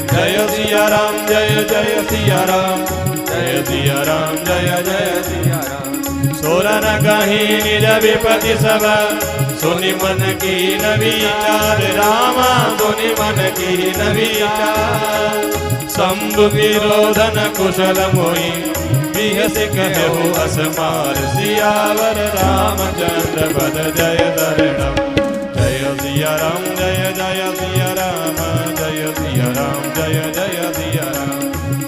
जय सिया राम जय जय सिया राम, जय सिया राम जय जय सिया राम। सोरन कहीं निज विपति सब, सुनि मन की न विचार रामा, सुनि मन की न विचार। शंभु विरोधन कुशल मोहि, बिहस कहु असमार। सियावर रामचंद्र पद जय दरणम, जय सिया राम जय जय सिया राम, जय सिया राम जय जय सिया राम।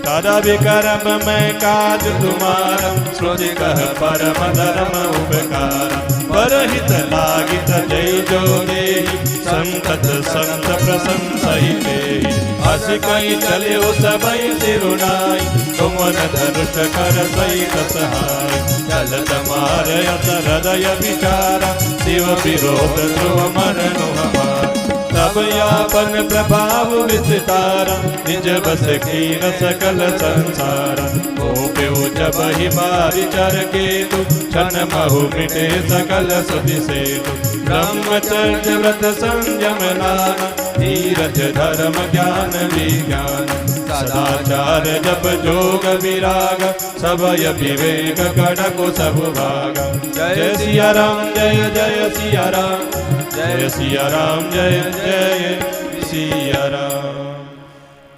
तदा विकर्म मैं काज तुम्हारा, श्रुति कह परम धर्म उपकार। परहित लागित जय जो देहि, संतत संत प्रशंसहि तेहि। हस कई चले सबई सिरुनाई, तुमन धनुष कर सहित सहाय। चलत मारयत हृदय विचारा, शिव विरोध ध्रुव मरनु हमार। तब यापन प्रभाव विस्तारा, निज बस कीन सकल संसारा। हो जब ही मारि चर केतु, क्षण महु मिटे सकल सुधि सेतु। ब्रह्मचर्य व्रत संयम नाना, धीरज धर्म ज्ञान विज्ञान। सदाचार जप जोग विराग, सबय विवेक कड़को सब भाग। जय सिया राम जय जय सिया राम, जय सिया राम जय जय सिया राम।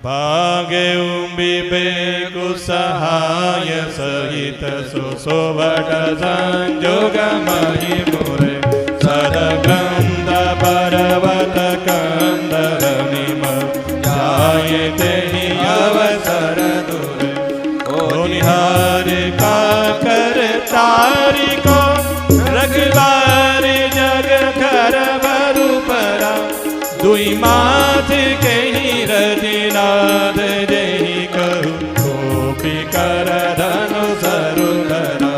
भागे विवेकु सहाय सहित, सुशोभट संजोग महि मोरे। सदगंध पर्वत कंदर निम, जाये तेहि अवसर दूरे। ओ निहारे का कर तारी को, रखवारे जग कर बरु परा। दुई माथ के ही रतिनाद, जही कहु गोपी कर धनु सरुधरा।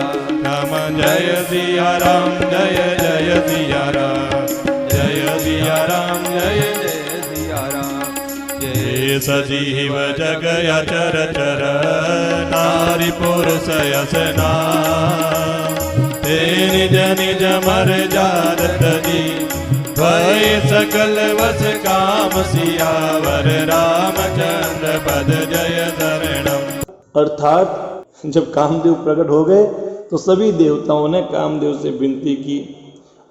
राम जय सिया राम जय जय सिया राम, जय सिया राम जय जय सिया राम। जय सजीव जग अचर चर, नारी पुरुष यसना। ते निज निज मर जारत जी, भय सकल वस काम। सियावर रामचंद्र पद जय शरणम। अर्थात जब कामदेव प्रकट हो गए तो सभी देवताओं ने कामदेव से विनती की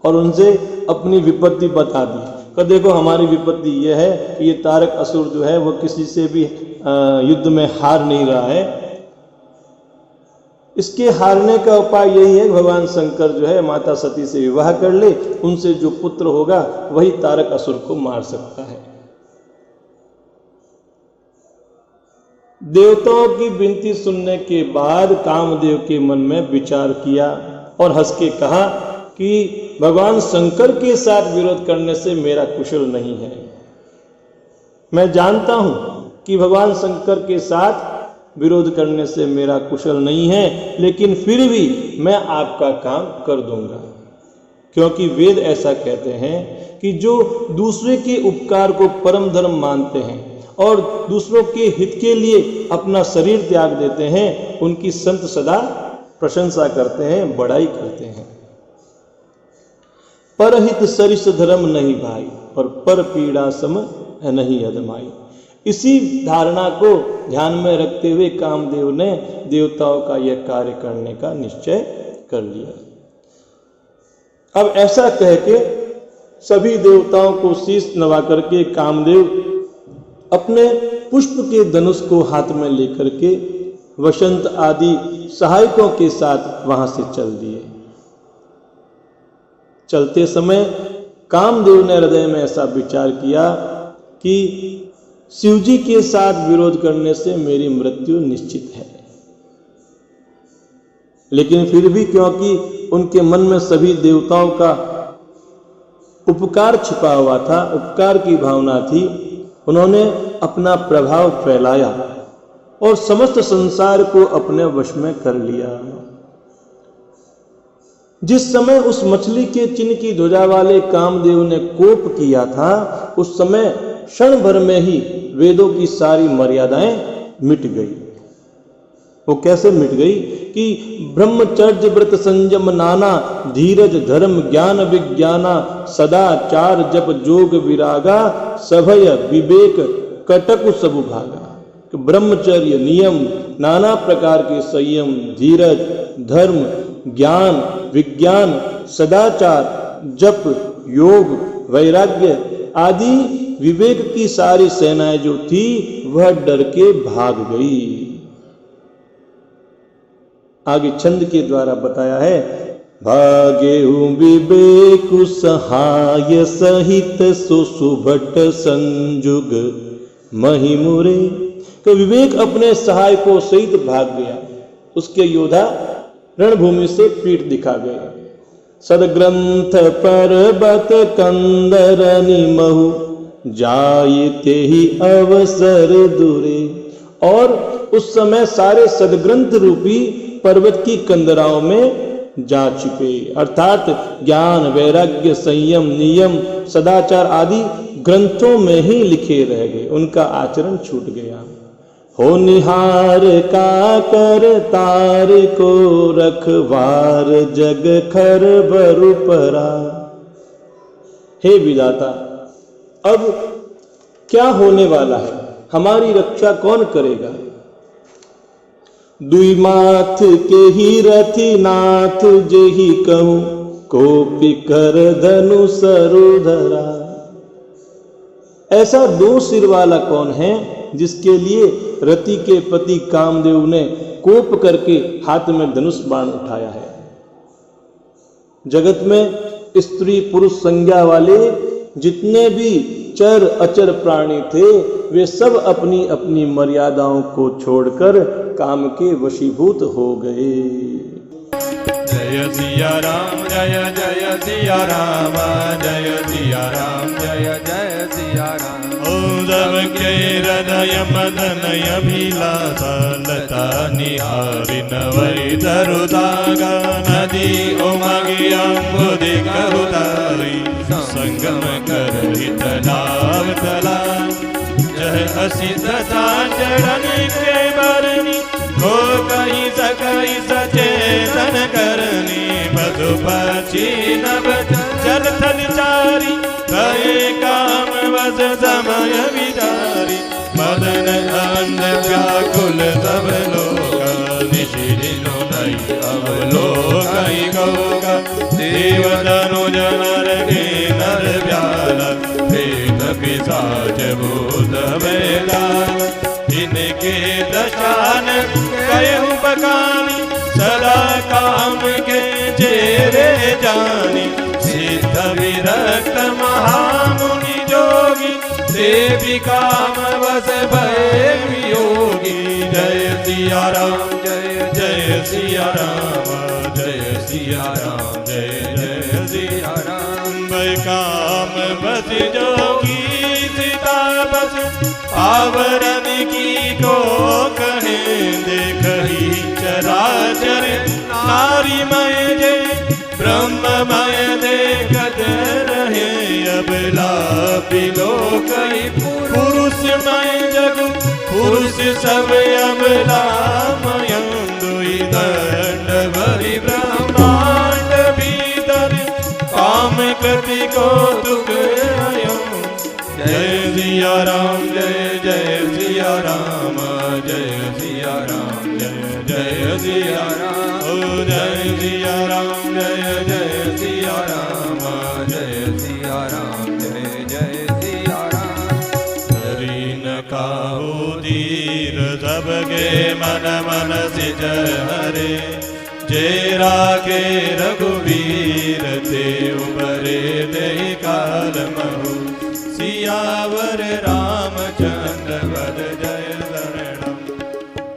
और उनसे अपनी विपत्ति बता दी। कि देखो हमारी विपत्ति यह है कि ये तारक असुर जो है वो किसी से भी युद्ध में हार नहीं रहा है। इसके हारने का उपाय यही है, भगवान शंकर जो है माता सती से विवाह कर ले, उनसे जो पुत्र होगा वही तारक असुर को मार सकता है। देवताओं की विनती सुनने के बाद कामदेव के मन में विचार किया और हंस के कहा कि भगवान शंकर के साथ विरोध करने से मेरा कुशल नहीं है। मैं जानता हूं कि भगवान शंकर के साथ विरोध करने से मेरा कुशल नहीं है, लेकिन फिर भी मैं आपका काम कर दूंगा। क्योंकि वेद ऐसा कहते हैं कि जो दूसरे के उपकार को परम धर्म मानते हैं और दूसरों के हित के लिए अपना शरीर त्याग देते हैं, उनकी संत सदा प्रशंसा करते हैं, बड़ाई करते हैं। परहित सरिस धर्म नहीं भाई, और पर पीड़ा सम नहीं अदमाई। इसी धारणा को ध्यान में रखते हुए कामदेव ने देवताओं का यह कार्य करने का निश्चय कर लिया। अब ऐसा कह के सभी देवताओं को शीश नवा करके कामदेव अपने पुष्प के धनुष को हाथ में लेकर के वसंत आदि सहायकों के साथ वहां से चल दिए। चलते समय कामदेव ने हृदय में ऐसा विचार किया कि शिवजी के साथ विरोध करने से मेरी मृत्यु निश्चित है। लेकिन फिर भी क्योंकि उनके मन में सभी देवताओं का उपकार छिपा हुआ था, उपकार की भावना थी, उन्होंने अपना प्रभाव फैलाया और समस्त संसार को अपने वश में कर लिया। जिस समय उस मछली के चिन्ह की ध्वजा वाले कामदेव ने कोप किया था, उस समय क्षण भर में ही वेदों की सारी मर्यादाएं मिट गई। वो कैसे मिट गई कि ब्रह्मचर्य व्रत संयम नाना, धीरज धर्म ज्ञान विज्ञाना, सदाचार जप जोग विरागा, सभय विवेक कटक सबु भागा। ब्रह्मचर्य, नियम, नाना प्रकार के संयम, धीरज, धर्म, ज्ञान, विज्ञान, सदाचार, जप, योग, वैराग्य आदि विवेक की सारी सेनाएं जो थी वह डर के भाग गई। आगे छंद के द्वारा बताया है, भागेहु विवेक सहाय सहित सुसुभट संजुग महिमुरे। कि विवेक अपने सहायकों सहित भाग गया, उसके योद्धा रणभूमि से पीठ दिखा गए। सदग्रंथ पर्वत कंदर निमहु जायते ही अवसर दूरे। और उस समय सारे सदग्रंथ रूपी पर्वत की कंदराओं में जा चुके, अर्थात ज्ञान, वैराग्य, संयम, नियम, सदाचार आदि ग्रंथों में ही लिखे रह गए, उनका आचरण छूट गया। हो निहार का कर तार को रखवार जग खर बरु परा। हे विधाता, अब क्या होने वाला है, हमारी रक्षा कौन करेगा? दुई माथ के ही रथी नाथ जेहि कहूं, कोपी कर धनु सरुधरा। ऐसा दो सिर वाला कौन है जिसके लिए रति के पति कामदेव ने कोप करके हाथ में धनुष बाण उठाया है? जगत में स्त्री पुरुष संज्ञा वाले जितने भी चर अचर प्राणी थे वे सब अपनी अपनी मर्यादाओं को छोड़कर काम के वशीभूत हो गए। जय सिया राम, जय जय सिया राम, जय सिया राम, जय जय सिया राम। ओम सबके हृदय मदन अभिलाषा, लता निहारी नवै धरुदागा। नदी उमगी अम्बुदि कहुतारी, संगम कर हित लाभ तला। जय असी तथा चरण के बरनी, हो कहीं सकई सचेतन करनी। पशुपक्षी नभ जल थल चारी, कहे काम बस समय विचारी। मदन अंध व्याकुल सब लोग, निशि दिनो नहीं अवलोकई गौगा। देव धनुज नर के नर व्याला, प्रेत पिशाच भूत बैताल। इनके दशान कयहु बखानी, सदा काम के जेरे जानी। सिद्ध विरक्त महामुनि जोगी, देवी काम बस भय वियोगी। जय सिया राम, जय जय सिया राम, जय सिया राम, जय जय सिया राम। भय काम बस जोगी, सीता बस आवरण की को कहे। देखही चराचर नारी मय जे, ब्रह्ममय देखत रहे। अबला बिलोकई पुरुषमय जग, पुरुष सब अबलामय। दुई दंड भरी ब्रह्मांड भीतर, काम कृति को दुख आयो। जय सिया राम, जय जय सिया राम, जय सिया राम, जय जय सिया राम। ओ जय सिया राम, जय जय सिया राम, जय सिया राम, जय जय सिया राम। हरि न काहू धीर, सबके मन मन सिज हरे। जे राखे रघुवीर, ते उबरे ते काल महु। सियावर रामचंद्र वद जय शरणम।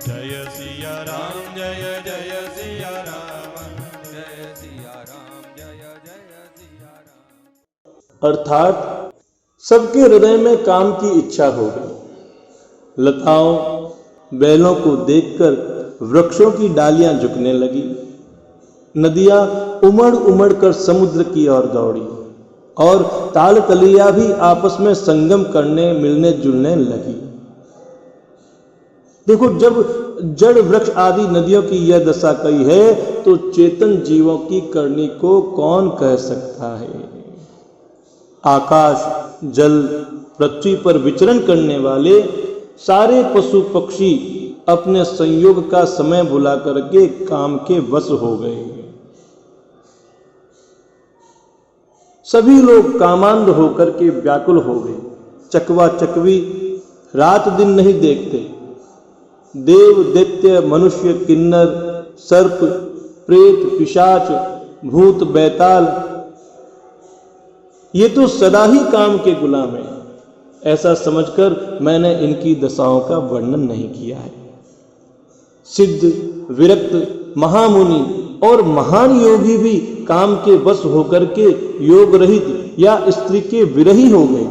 जय सिया राम, जय जय सिया राम, जय सिया राम, जय जय सिया राम। अर्थात सबके हृदय में काम की इच्छा हो गई। लताओं बैलों को देखकर वृक्षों की डालियां झुकने लगी। नदियां उमड़ उमड़ कर समुद्र की ओर दौड़ी और ताल तलिया भी आपस में संगम करने मिलने जुलने लगी। देखो, जब जड़ वृक्ष आदि नदियों की यह दशा कही है तो चेतन जीवों की करनी को कौन कह सकता है। आकाश, जल, पृथ्वी पर विचरण करने वाले सारे पशु पक्षी अपने संयोग का समय भुला करके काम के वश हो गए। सभी लोग कामांध होकर के व्याकुल हो गए। चकवा चकवी रात दिन नहीं देखते। देव दैत्य मनुष्य किन्नर सर्प प्रेत पिशाच भूत बैताल ये तो सदा ही काम के गुलाम हैं। ऐसा समझकर मैंने इनकी दशाओं का वर्णन नहीं किया है। सिद्ध विरक्त महामुनि और महान योगी भी काम के वश होकर के योग रहित या स्त्री के विरही हो गए।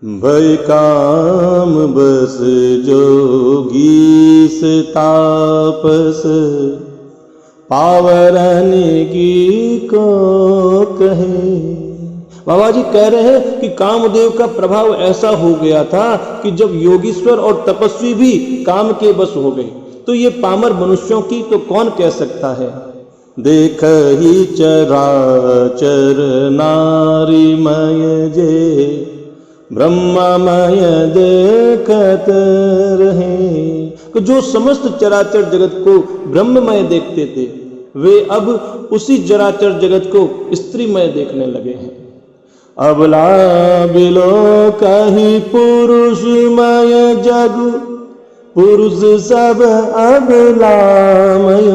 भय काम बस जोगी से तापस पावरन की को कहे। बाबा जी कह रहे हैं कि कामदेव का प्रभाव ऐसा हो गया था कि जब योगीश्वर और तपस्वी भी काम के बस हो गए तो ये पामर मनुष्यों की तो कौन कह सकता है। देख ही चराचर नारीमय जे ब्रह्ममय देखत रहे। जो समस्त चराचर जगत को ब्रह्ममय देखते थे वे अब उसी चराचर जगत को स्त्रीमय देखने लगे हैं। अबला बिलो कहीं पुरुषमय जग पुरुष सब अबलामय।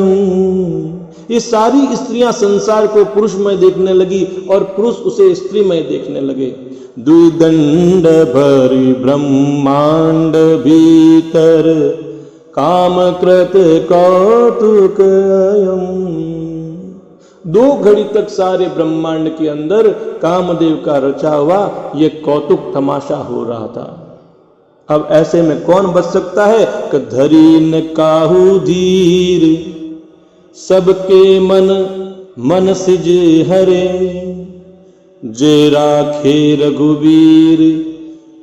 ये सारी स्त्रियां संसार को पुरुषमय देखने लगी और पुरुष उसे स्त्रीमय देखने लगे। द्विदंड भरी ब्रह्मांड भीतर काम कृत कौतुक अयम। 2 घड़ी तक सारे ब्रह्मांड के अंदर कामदेव का रचा हुआ ये कौतुक तमाशा हो रहा था। अब ऐसे में कौन बच सकता है कि धरी न काहू धीर सबके मन सिज हरे। जे राखे रघुवीर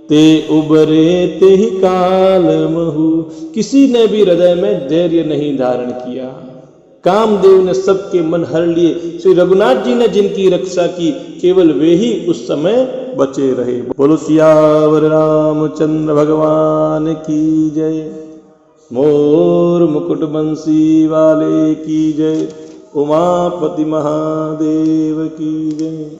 ते उबरे ते ही काल महु। किसी ने भी हृदय में धैर्य नहीं धारण किया। कामदेव ने सबके मन हर लिए। श्री रघुनाथ जी ने जिनकी रक्षा की केवल वे ही उस समय बचे रहे। बोलो सियावर रामचंद्र भगवान की जय। मोर मुकुट बंसी वाले की जय। उमापति महादेव की जय।